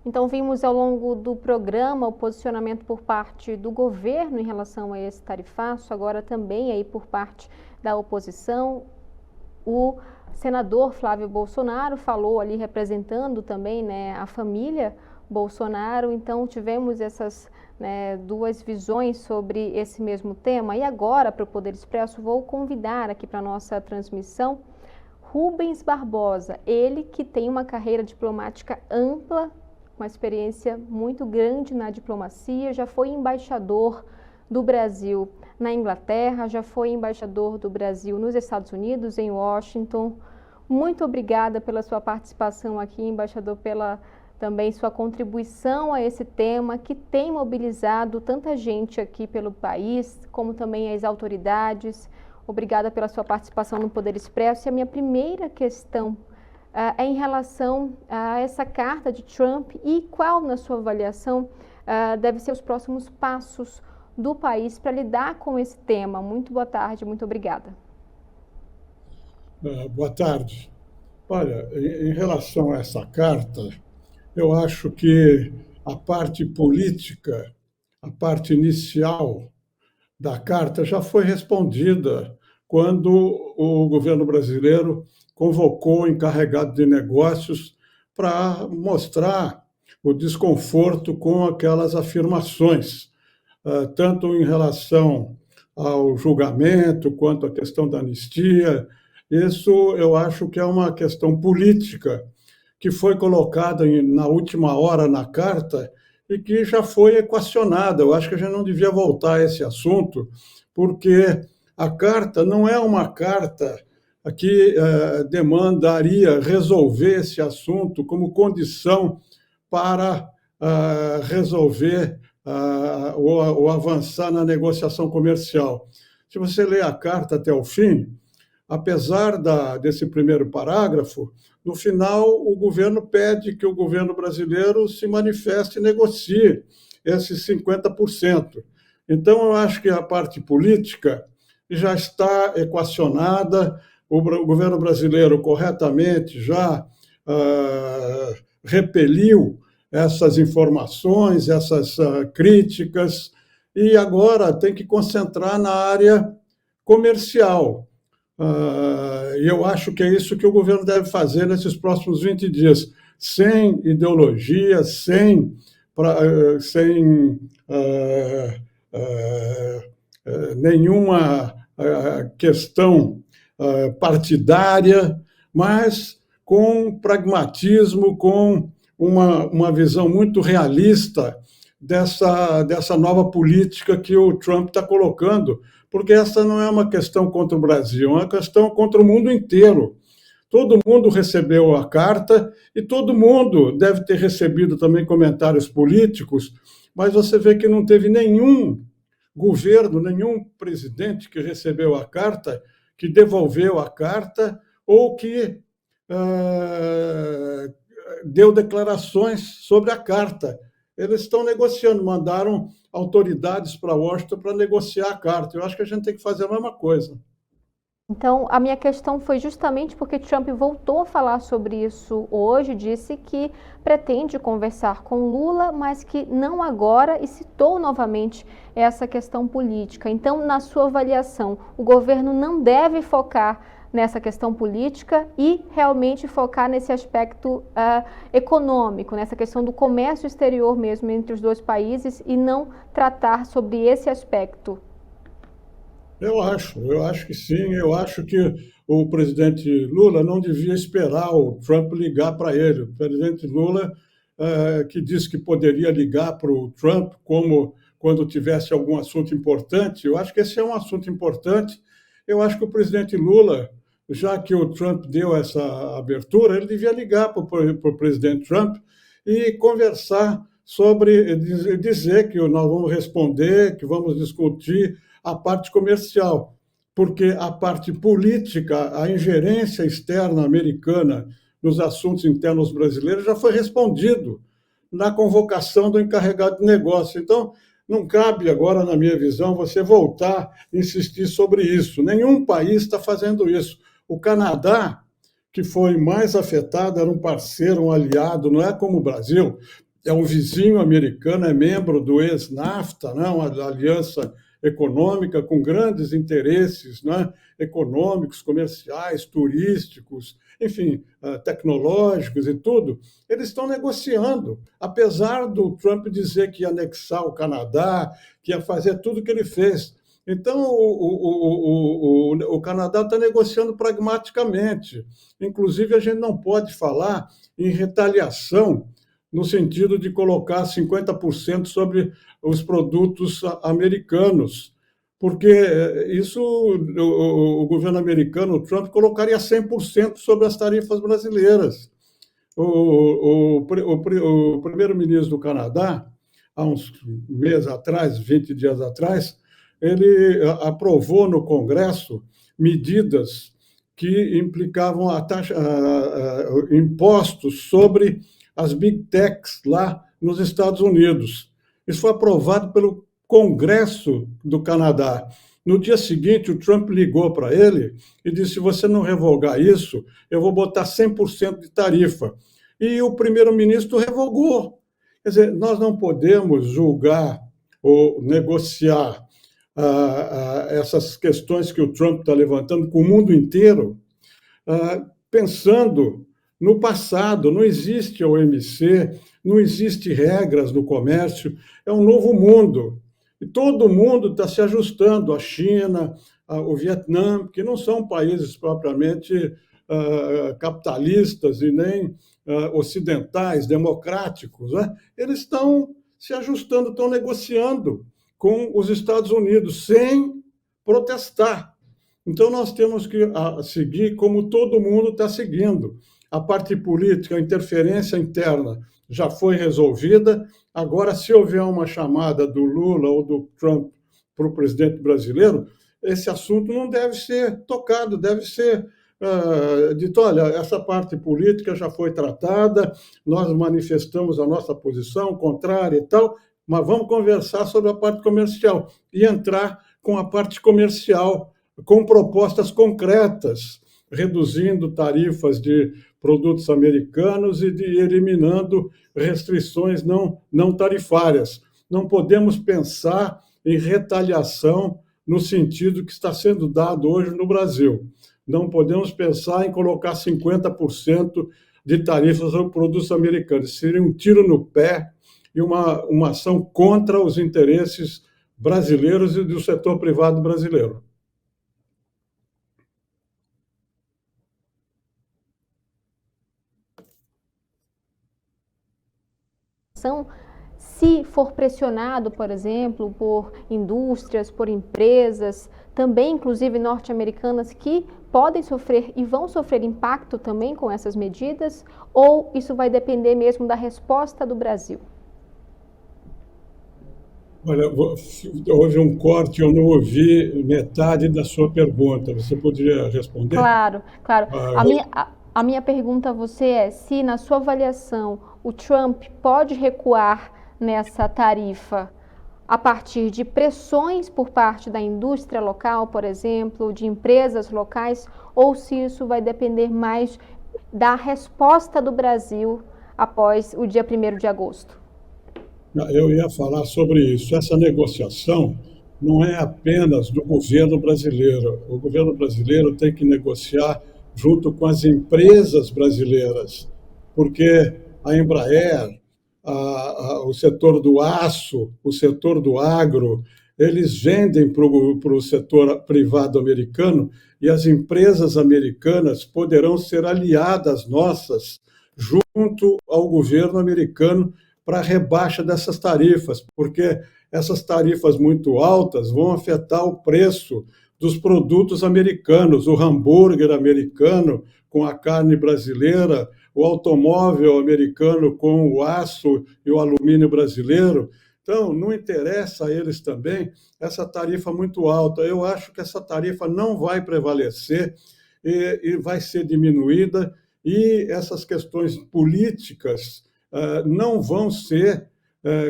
Então, vimos ao longo do programa o posicionamento por parte do governo em relação a esse tarifaço, agora também aí por parte da oposição. O senador Flávio Bolsonaro falou ali representando também, né, a família Bolsonaro, então tivemos essas, né, duas visões sobre esse mesmo tema. E agora, para o Poder Expresso, vou convidar aqui para a nossa transmissão Rubens Barbosa, ele que tem uma carreira diplomática ampla, uma experiência muito grande na diplomacia, já foi embaixador do Brasil na Inglaterra, já foi embaixador do Brasil nos Estados Unidos, em Washington. Muito obrigada pela sua participação aqui, embaixador, pela também sua contribuição a esse tema que tem mobilizado tanta gente aqui pelo país, como também as autoridades. Obrigada pela sua participação no Poder Expresso. E a minha primeira questão é em relação a essa carta de Trump e qual, na sua avaliação, deve ser os próximos passos do país para lidar com esse tema. Muito boa tarde, muito obrigada. Boa tarde. Olha, em relação a essa carta, eu acho que a parte política, a parte inicial da carta já foi respondida quando o governo brasileiro convocou o encarregado de negócios para mostrar o desconforto com aquelas afirmações, tanto em relação ao julgamento quanto à questão da anistia. Isso eu acho que é uma questão política que foi colocada na última hora na carta e que já foi equacionada. Eu acho que a gente não devia voltar a esse assunto, porque a carta não é uma carta que demandaria resolver esse assunto como condição para resolver ou avançar na negociação comercial. Se você ler a carta até o fim, apesar desse primeiro parágrafo, no final o governo pede que o governo brasileiro se manifeste e negocie esses 50%. Então, eu acho que a parte política já está equacionada, o governo brasileiro corretamente já repeliu essas informações, essas críticas, e agora tem que concentrar na área comercial. E eu acho que é isso que o governo deve fazer nesses próximos 20 dias, sem ideologia, sem nenhuma questão partidária, mas com pragmatismo, com uma visão muito realista dessa nova política que o Trump está colocando, porque essa não é uma questão contra o Brasil, é uma questão contra o mundo inteiro. Todo mundo recebeu a carta e todo mundo deve ter recebido também comentários políticos, mas você vê que não teve nenhum governo, nenhum presidente que recebeu a carta, que devolveu a carta ou que deu declarações sobre a carta. Eles estão negociando, mandaram autoridades para Washington para negociar a carta. Eu acho que a gente tem que fazer a mesma coisa. Então, a minha questão foi justamente porque Trump voltou a falar sobre isso hoje, disse que pretende conversar com Lula, mas que não agora, e citou novamente essa questão política. Então, na sua avaliação, o governo não deve focar nessa questão política e realmente focar nesse aspecto econômico, nessa questão do comércio exterior mesmo entre os dois países e não tratar sobre esse aspecto. Eu acho que sim. Eu acho que o presidente Lula não devia esperar o Trump ligar para ele. O presidente Lula, que disse que poderia ligar para o Trump como quando tivesse algum assunto importante, eu acho que esse é um assunto importante. Eu acho que o presidente Lula, já que o Trump deu essa abertura, ele devia ligar para o presidente Trump e conversar sobre, dizer que nós vamos responder, que vamos discutir a parte comercial, porque a parte política, a ingerência externa americana nos assuntos internos brasileiros já foi respondido na convocação do encarregado de negócio. Então, não cabe agora, na minha visão, você voltar a insistir sobre isso. Nenhum país está fazendo isso. O Canadá, que foi mais afetado, era um parceiro, um aliado, não é como o Brasil, é um vizinho americano, é membro do ex-NAFTA, né, uma aliança econômica com grandes interesses, né, econômicos, comerciais, turísticos, enfim, tecnológicos e tudo. Eles estão negociando, apesar do Trump dizer que ia anexar o Canadá, que ia fazer tudo o que ele fez. Então, o Canadá está negociando pragmaticamente. Inclusive, a gente não pode falar em retaliação no sentido de colocar 50% sobre os produtos americanos, porque isso o governo americano, o Trump, colocaria 100% sobre as tarifas brasileiras. O primeiro-ministro do Canadá, há uns meses atrás, 20 dias atrás, ele aprovou no Congresso medidas que implicavam impostos sobre as big techs lá nos Estados Unidos. Isso foi aprovado pelo Congresso do Canadá. No dia seguinte, o Trump ligou para ele e disse: se você não revogar isso, eu vou botar 100% de tarifa. E o primeiro-ministro revogou. Quer dizer, nós não podemos julgar ou negociar essas questões que o Trump está levantando com o mundo inteiro, pensando no passado. Não existe a OMC, não existe regras no comércio, é um novo mundo. E todo mundo está se ajustando, a China, o Vietnã, que não são países propriamente capitalistas e nem ocidentais, democráticos, né? Eles estão se ajustando, estão negociando com os Estados Unidos sem protestar. Então, nós temos que seguir como todo mundo está seguindo. A parte política, a interferência interna já foi resolvida. Agora, se houver uma chamada do Lula ou do Trump para o presidente brasileiro, esse assunto não deve ser tocado, deve ser dito: olha, essa parte política já foi tratada, nós manifestamos a nossa posição contrária e tal, mas vamos conversar sobre a parte comercial e entrar com a parte comercial, com propostas concretas, reduzindo tarifas de produtos americanos e eliminando restrições não tarifárias. Não podemos pensar em retaliação no sentido que está sendo dado hoje no Brasil. Não podemos pensar em colocar 50% de tarifas sobre produtos americanos. Seria um tiro no pé e uma ação contra os interesses brasileiros e do setor privado brasileiro. Se for pressionado, por exemplo, por indústrias, por empresas, também inclusive norte-americanas, que podem sofrer e vão sofrer impacto também com essas medidas, ou isso vai depender mesmo da resposta do Brasil? Olha, houve um corte, eu não ouvi metade da sua pergunta. Você poderia responder? Claro. A minha pergunta a você é se, na sua avaliação, o Trump pode recuar nessa tarifa a partir de pressões por parte da indústria local, por exemplo, de empresas locais, ou se isso vai depender mais da resposta do Brasil após o dia 1º de agosto? Eu ia falar sobre isso. Essa negociação não é apenas do governo brasileiro. O governo brasileiro tem que negociar junto com as empresas brasileiras, porque a Embraer, o setor do aço, o setor do agro, eles vendem para o setor privado americano e as empresas americanas poderão ser aliadas nossas junto ao governo americano para a rebaixa dessas tarifas, porque essas tarifas muito altas vão afetar o preço dos produtos americanos, o hambúrguer americano com a carne brasileira, o automóvel americano com o aço e o alumínio brasileiro. Então, não interessa a eles também essa tarifa muito alta. Eu acho que essa tarifa não vai prevalecer e vai ser diminuída, e essas questões políticas não vão ser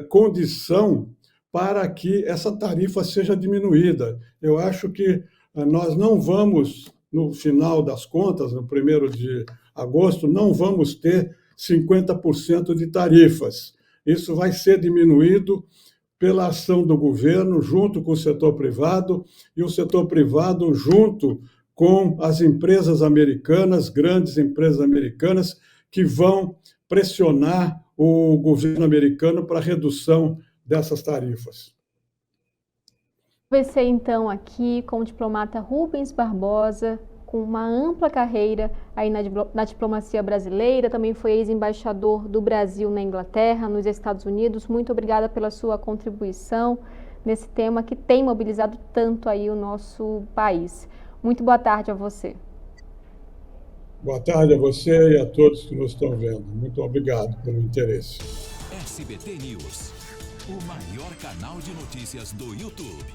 condição para que essa tarifa seja diminuída. Eu acho que nós não vamos, no final das contas, no 1º de agosto, não vamos ter 50% de tarifas. isso vai ser diminuído pela ação do governo junto com o setor privado e o setor privado junto com as empresas americanas, grandes empresas americanas, que vão pressionar o governo americano para a redução dessas tarifas. Conversei então aqui com o diplomata Rubens Barbosa, com uma ampla carreira aí na diplomacia brasileira, também foi ex-embaixador do Brasil na Inglaterra, nos Estados Unidos. Muito obrigada pela sua contribuição nesse tema que tem mobilizado tanto aí o nosso país. Muito boa tarde a você. Boa tarde a você e a todos que nos estão vendo. Muito obrigado pelo interesse. SBT News, o maior canal de notícias do YouTube.